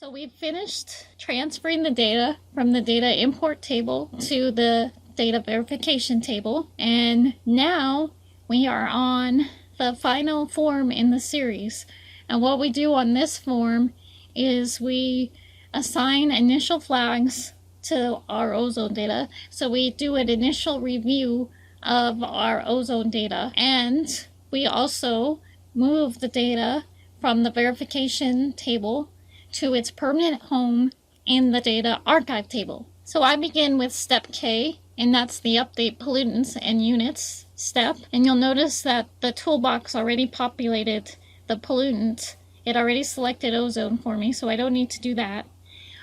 So we've finished transferring the data from the data import table to the data verification table, and now we are on the final form in the series. And what we do on this form is we assign initial flags to our ozone data. So we do an initial review of our ozone data, and we also move the data from the verification table to its permanent home in the data archive table. So I begin with step K, and that's the update pollutants and units step. And you'll notice that the toolbox already populated the pollutant. It already selected ozone for me, so I don't need to do that.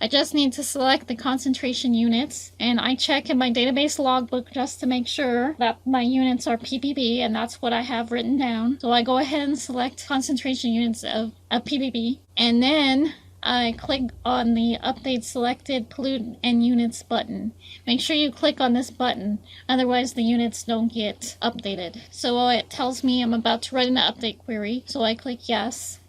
I just need to select the concentration units, and I check in my database logbook just to make sure that my units are ppb, and that's what I have written down. So I go ahead and select concentration units of ppb, and then I click on the Update Selected Pollutant and Units button. Make sure you click on this button, otherwise the units don't get updated. So it tells me I'm about to write an update query, so I click yes.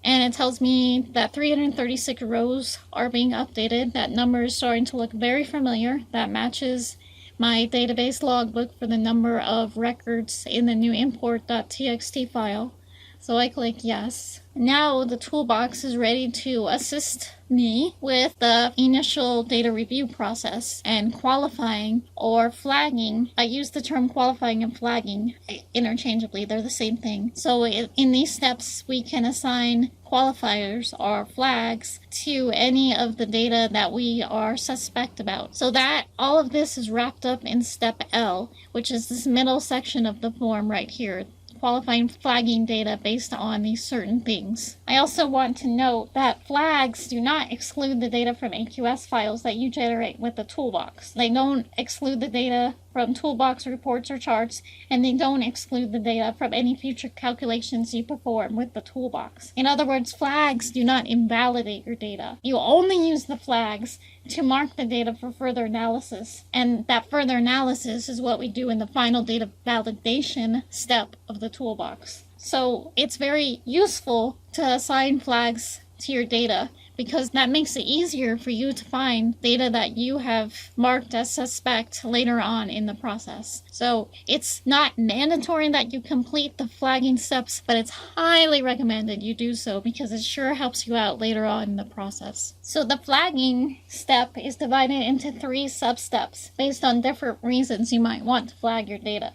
And it tells me that 336 rows are being updated. That number is starting to look very familiar. That matches my database logbook for the number of records in the new import.txt file. So I click yes. Now the toolbox is ready to assist me with the initial data review process and qualifying or flagging. I use the term qualifying and flagging interchangeably. They're the same thing. So in these steps, we can assign qualifiers or flags to any of the data that we are suspect about. So that all of this is wrapped up in step L, which is this middle section of the form right here. Qualifying flagging data based on these certain things. I also want to note that flags do not exclude the data from AQS files that you generate with the toolbox. They don't exclude the data from toolbox reports or charts, and they don't exclude the data from any future calculations you perform with the toolbox. In other words, flags do not invalidate your data. You only use the flags to mark the data for further analysis, and that further analysis is what we do in the final data validation step of the toolbox. So it's very useful to assign flags to your data, because that makes it easier for you to find data that you have marked as suspect later on in the process. So it's not mandatory that you complete the flagging steps, but it's highly recommended you do so because it sure helps you out later on in the process. So the flagging step is divided into 3 sub-steps based on different reasons you might want to flag your data.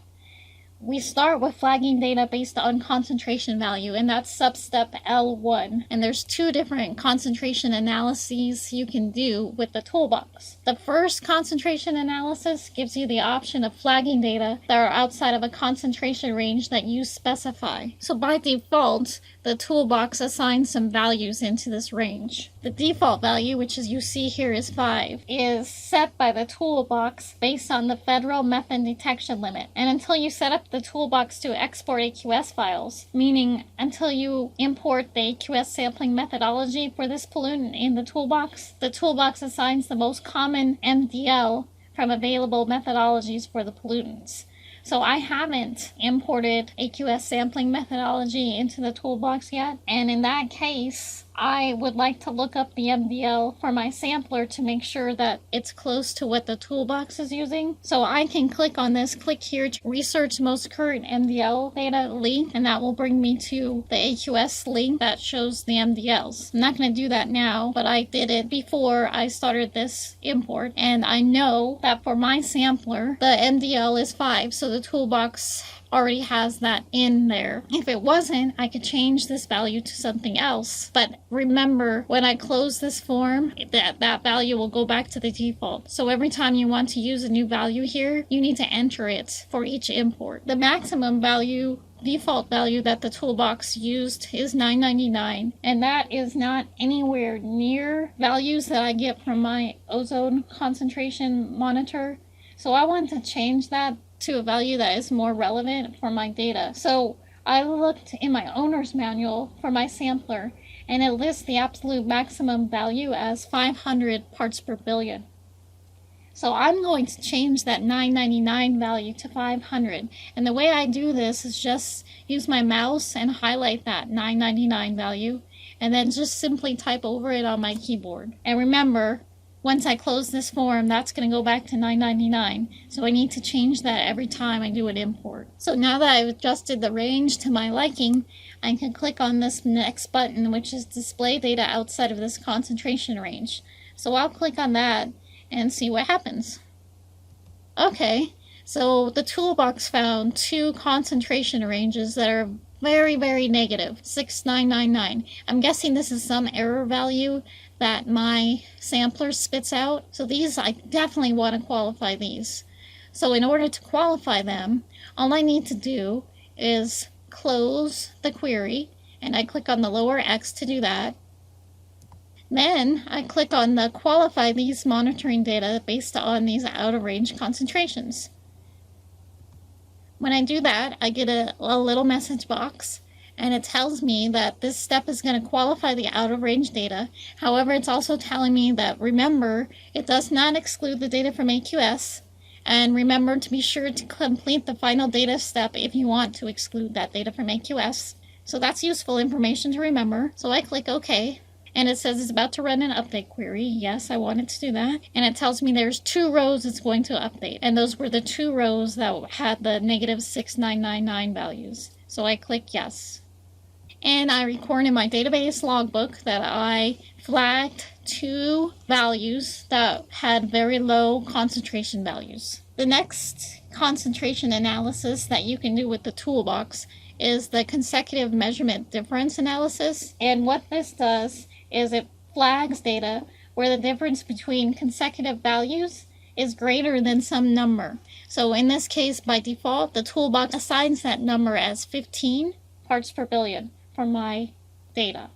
We start with flagging data based on concentration value, and that's sub-step L1. And there's 2 different concentration analyses you can do with the toolbox. The first concentration analysis gives you the option of flagging data that are outside of a concentration range that you specify. So by default, the toolbox assigns some values into this range. The default value, which as you see here is 5, is set by the toolbox based on the federal methane detection limit. And until you set up the toolbox to export AQS files, meaning until you import the AQS sampling methodology for this pollutant in the toolbox assigns the most common MDL from available methodologies for the pollutants. So I haven't imported AQS sampling methodology into the toolbox yet, and in that case, I would like to look up the MDL for my sampler to make sure that it's close to what the toolbox is using. So I can click on this, click here to research most current MDL data link, and that will bring me to the AQS link that shows the MDLs. I'm not going to do that now, but I did it before I started this import, and I know that for my sampler, the MDL is 5, so the toolbox already has that in there. If it wasn't, I could change this value to something else. But remember, when I close this form, that value will go back to the default. So every time you want to use a new value here, you need to enter it for each import. The maximum value, default value that the toolbox used is 999, and that is not anywhere near values that I get from my ozone concentration monitor. So I want to change that to a value that is more relevant for my data. So I looked in my owner's manual for my sampler, and it lists the absolute maximum value as 500 parts per billion. So I'm going to change that $9.99 value to $500. And the way I do this is just use my mouse and highlight that $9.99 value, and then just simply type over it on my keyboard. And remember, once I close this form, that's going to go back to $9.99. So I need to change that every time I do an import. So now that I've adjusted the range to my liking, I can click on this next button, which is display data outside of this concentration range. So I'll click on that and see what happens. Okay, so the toolbox found two concentration ranges that are very, very negative, 6,999. I'm guessing this is some error value that my sampler spits out. So these, I definitely want to qualify these. So in order to qualify them, all I need to do is close the query, and I click on the lower X to do that. Then I click on the qualify these monitoring data based on these out of range concentrations. When I do that, I get a little message box, and it tells me that this step is going to qualify the out of range data. However, it's also telling me that, remember, it does not exclude the data from AQS, and remember to be sure to complete the final data step if you want to exclude that data from AQS. So that's useful information to remember. So I click OK. And it says it's about to run an update query. Yes, I wanted to do that. And it tells me there's two rows it's going to update. And those were the two rows that had the negative 6,999 values. So I click yes. And I record in my database logbook that I flagged two values that had very low concentration values. The next concentration analysis that you can do with the toolbox is the consecutive measurement difference analysis. And what this does is it flags data where the difference between consecutive values is greater than some number. So in this case, by default, the toolbox assigns that number as 15 parts per billion for my data.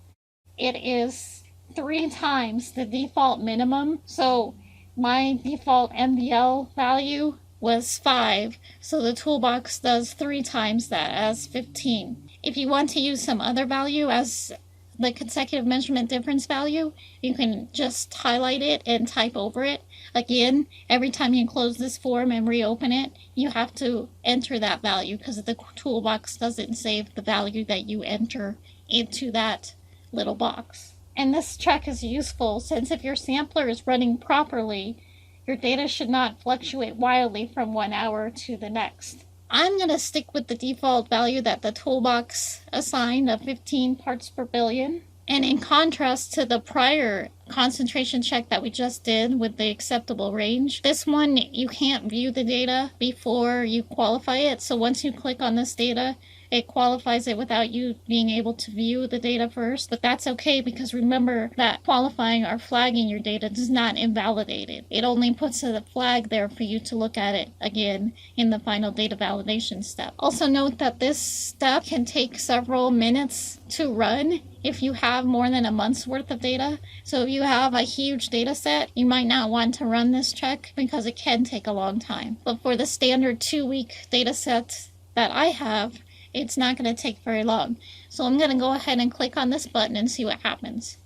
It is 3 times the default minimum. So my default MDL value was 5, so the toolbox does 3 times that as 15. If you want to use some other value as the consecutive measurement difference value, you can just highlight it and type over it. Again, every time you close this form and reopen it, you have to enter that value because the toolbox doesn't save the value that you enter into that little box. And this check is useful since if your sampler is running properly, your data should not fluctuate wildly from 1 hour to the next. I'm going to stick with the default value that the toolbox assigned of 15 parts per billion. And in contrast to the prior concentration check that we just did with the acceptable range, this one you can't view the data before you qualify it. So once you click on this data, it qualifies it without you being able to view the data first. But that's okay because remember that qualifying or flagging your data does not invalidate it. It only puts a flag there for you to look at it again in the final data validation step. Also note that this step can take several minutes to run if you have more than a month's worth of data. So if you have a huge data set, you might not want to run this check because it can take a long time. But for the standard 2-week data set that I have, it's not going to take very long. So I'm going to go ahead and click on this button and see what happens.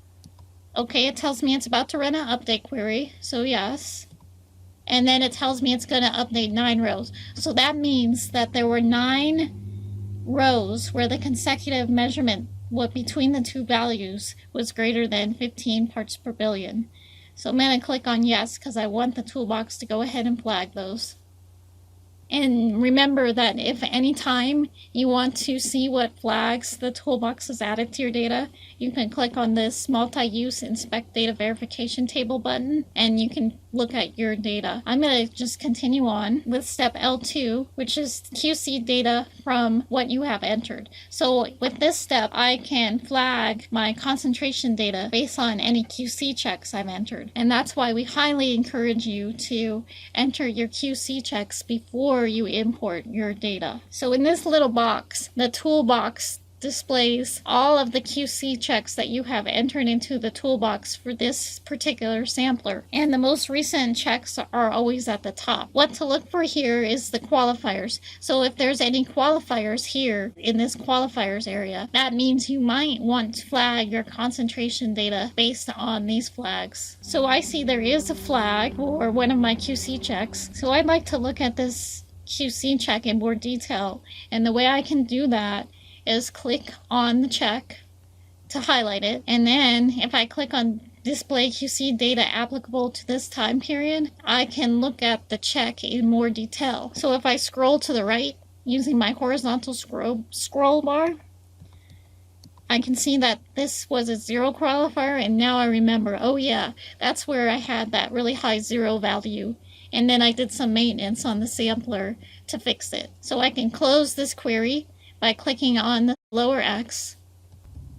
Okay, it tells me it's about to run an update query, so yes. And then it tells me it's going to update 9 rows. So that means that there were 9 rows where the consecutive measurement between the two values was greater than 15 parts per billion. So I'm going to click on yes because I want the toolbox to go ahead and flag those. And remember that if any time you want to see what flags the toolbox has added to your data, you can click on this multi-use inspect data verification table button and you can look at your data. I'm going to just continue on with step L2, which is QC data from what you have entered. So with this step, I can flag my concentration data based on any QC checks I've entered. And that's why we highly encourage you to enter your QC checks before you import your data. So in this little box, the toolbox displays all of the QC checks that you have entered into the toolbox for this particular sampler. And the most recent checks are always at the top. What to look for here is the qualifiers. So if there's any qualifiers here in this qualifiers area, that means you might want to flag your concentration data based on these flags. So I see there is a flag for one of my QC checks. So I'd like to look at this QC check in more detail. And the way I can do that is click on the check to highlight it. And then if I click on display QC data applicable to this time period, I can look at the check in more detail. So if I scroll to the right using my horizontal scroll bar, I can see that this was a 0 qualifier, and now I remember, oh yeah, that's where I had that really high 0 value. And then I did some maintenance on the sampler to fix it. So I can close this query by clicking on the lower X,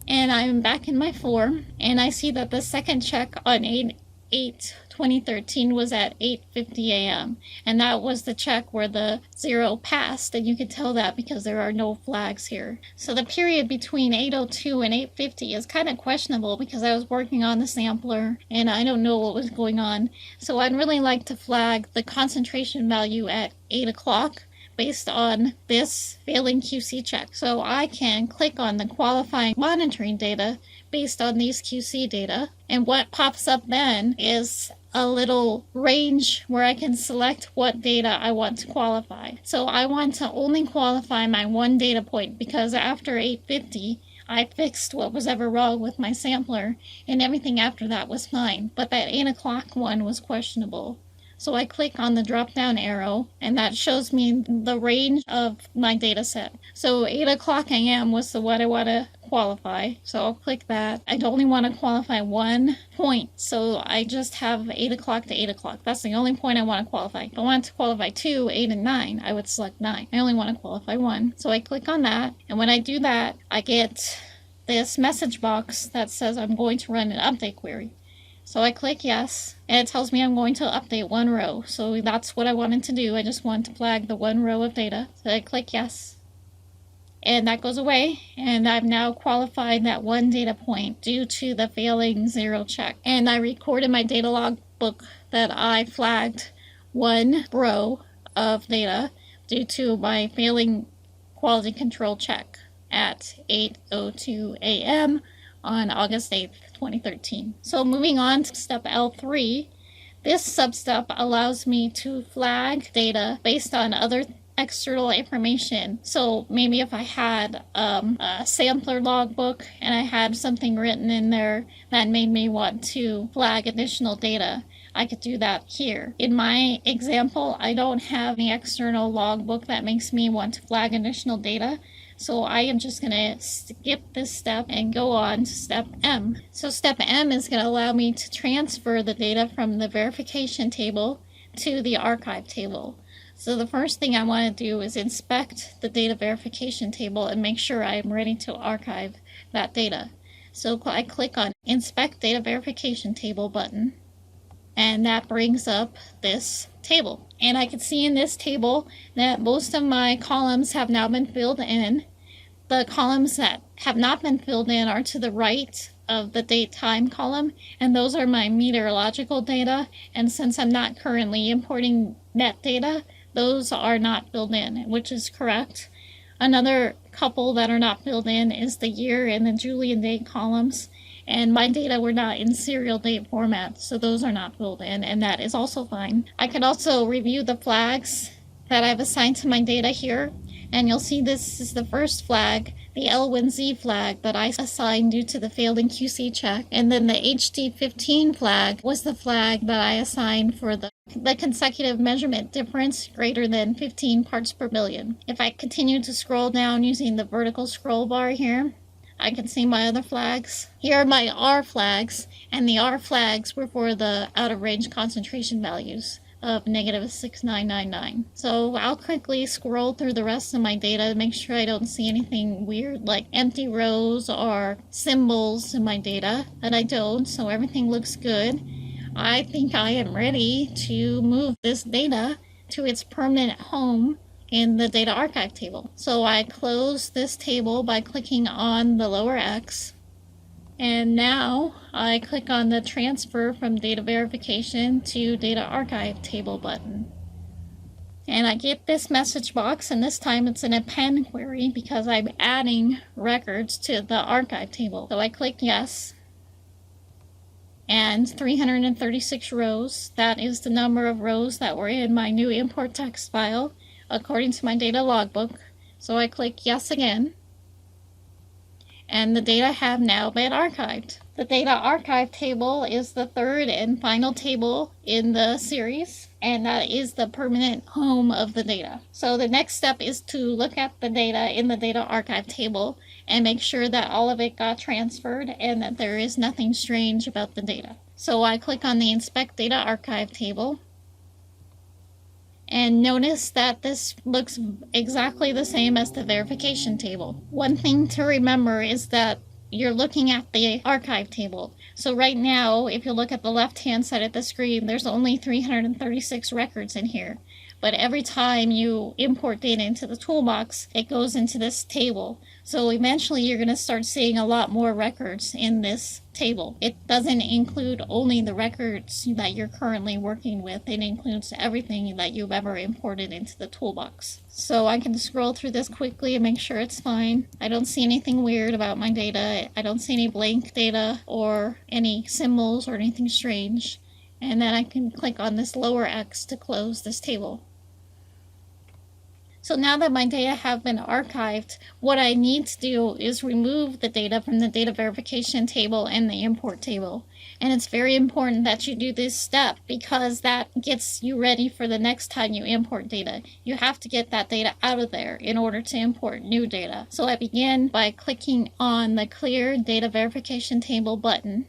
and I'm back in my form, and I see that the second check on 8/8/2013 was at 8:50 a.m. and that was the check where the 0 passed, and you can tell that because there are no flags here. So the period between 8:02 and 8:50 is kind of questionable because I was working on the sampler and I don't know what was going on. So I'd really like to flag the concentration value at 8 o'clock based on this failing QC check. So I can click on the qualifying monitoring data based on these QC data, and what pops up then is a little range where I can select what data I want to qualify. So I want to only qualify my one data point because after 8:50 I fixed what was ever wrong with my sampler and everything after that was fine, but that 8 o'clock one was questionable. So I click on the drop down arrow and that shows me the range of my data set. So 8 o'clock a.m. was the one I want to qualify. So I'll click that. I only want to qualify one point. So I just have 8 o'clock to 8 o'clock. That's the only point I want to qualify. If I want to qualify 2, 8, and 9, I would select 9. I only want to qualify 1. So I click on that. And when I do that, I get this message box that says I'm going to run an update query. So I click yes, and it tells me I'm going to update one row. So that's what I wanted to do. I just want to flag the one row of data. So I click yes, and that goes away. And I've now qualified that one data point due to the failing 0 check. And I recorded my data log book that I flagged one row of data due to my failing quality control check at 8:02 a.m. on August 8th, 2013. So moving on to step L3, this sub-step allows me to flag data based on other external information. So maybe if I had a sampler logbook and I had something written in there that made me want to flag additional data, I could do that here. In my example, I don't have any external logbook that makes me want to flag additional data. So I am just going to skip this step and go on to step M. So step M is going to allow me to transfer the data from the verification table to the archive table. So the first thing I want to do is inspect the data verification table and make sure I am ready to archive that data. So I click on Inspect Data Verification Table button, and that brings up this table. And I can see in this table that most of my columns have now been filled in. The columns that have not been filled in are to the right of the date time column, and those are my meteorological data. And since I'm not currently importing net data, those are not filled in, which is correct. Another couple that are not filled in is the year and the Julian date columns. And my data were not in serial date format, so those are not filled in, and that is also fine. I can also review the flags that I've assigned to my data here, and you'll see this is the first flag, the L1Z flag that I assigned due to the failing QC check, and then the HD15 flag was the flag that I assigned for the consecutive measurement difference greater than 15 parts per billion. If I continue to scroll down using the vertical scroll bar here, I can see my other flags. Here are my R flags, and the R flags were for the out-of-range concentration values of -6999. So I'll quickly scroll through the rest of my data to make sure I don't see anything weird like empty rows or symbols in my data, but I don't, so everything looks good. I think I am ready to move this data to its permanent home in the data archive table. So I close this table by clicking on the lower X. And now I click on the transfer from data verification to data archive table button. And I get this message box, and this time it's an append query because I'm adding records to the archive table. So I click yes. And 336 rows, that is the number of rows that were in my new import text file according to my data logbook. So I click yes again. And the data have now been archived. The data archive table is the third and final table in the series, and that is the permanent home of the data. So the next step is to look at the data in the data archive table and make sure that all of it got transferred and that there is nothing strange about the data. So I click on the Inspect Data Archive table. And notice that this looks exactly the same as the verification table. One thing to remember is that you're looking at the archive table. So right now, if you look at the left-hand side of the screen, there's only 336 records in here. But every time you import data into the toolbox, it goes into this table. So eventually you're going to start seeing a lot more records in this table. It doesn't include only the records that you're currently working with. It includes everything that you've ever imported into the toolbox. So I can scroll through this quickly and make sure it's fine. I don't see anything weird about my data. I don't see any blank data or any symbols or anything strange. And then I can click on this lower X to close this table. So now that my data have been archived, what I need to do is remove the data from the data verification table and the import table. And it's very important that you do this step because that gets you ready for the next time you import data. You have to get that data out of there in order to import new data. So I begin by clicking on the Clear Data Verification Table button.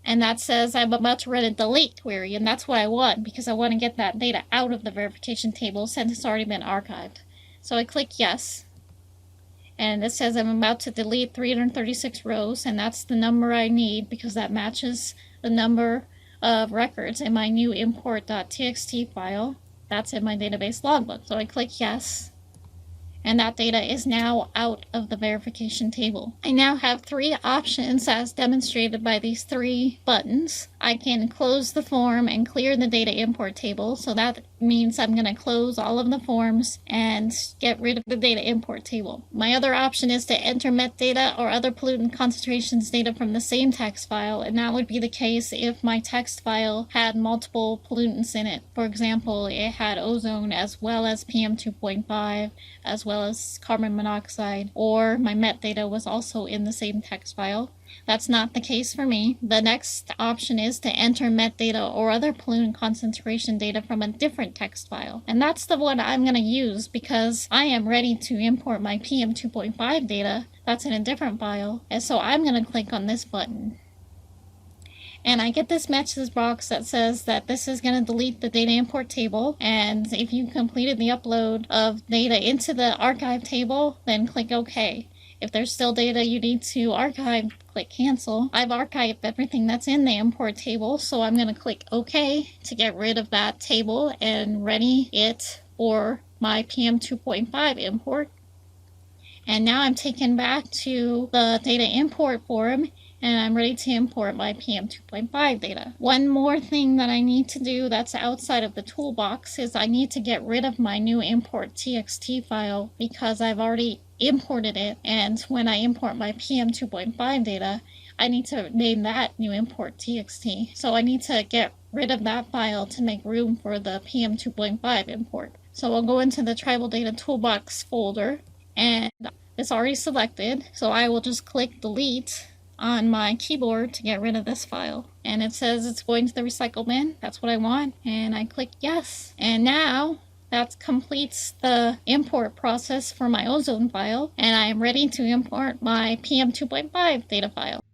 And that says I'm about to run a delete query, and that's what I want because I want to get that data out of the verification table since it's already been archived. So I click yes, and it says I'm about to delete 336 rows, and that's the number I need because that matches the number of records in my new import.txt file. That's in my database logbook. So I click yes. And that data is now out of the verification table. I now have three options as demonstrated by these three buttons. I can close the form and clear the data import table. So that means I'm going to close all of the forms and get rid of the data import table. My other option is to enter metadata or other pollutant concentrations data from the same text file, and that would be the case if my text file had multiple pollutants in it. For example, it had ozone as well as PM2.5 as well as carbon monoxide, or my metadata was also in the same text file. That's not the case for me. The next option is to enter metadata or other pollutant concentration data from a different text file. And that's the one I'm going to use because I am ready to import my PM2.5 data. That's in a different file. And so I'm going to click on this button. And I get this message box that says that this is going to delete the data import table. And if you completed the upload of data into the archive table, then click OK. If there's still data you need to archive, click cancel. I've archived everything that's in the import table, so I'm going to click OK to get rid of that table and ready it for my PM2.5 import. And now I'm taken back to the data import form, and I'm ready to import my PM2.5 data. One more thing that I need to do that's outside of the toolbox is I need to get rid of my new import.txt file because I've already imported it, and when I import my PM2.5 data, I need to name that new import.txt. So I need to get rid of that file to make room for the PM2.5 import. So I'll go into the Tribal Data Toolbox folder, and it's already selected, so I will just click delete on my keyboard to get rid of this file. And it says it's going to the recycle bin. That's what I want. And I click yes. And now that completes the import process for my ozone file, and I am ready to import my PM2.5 data file.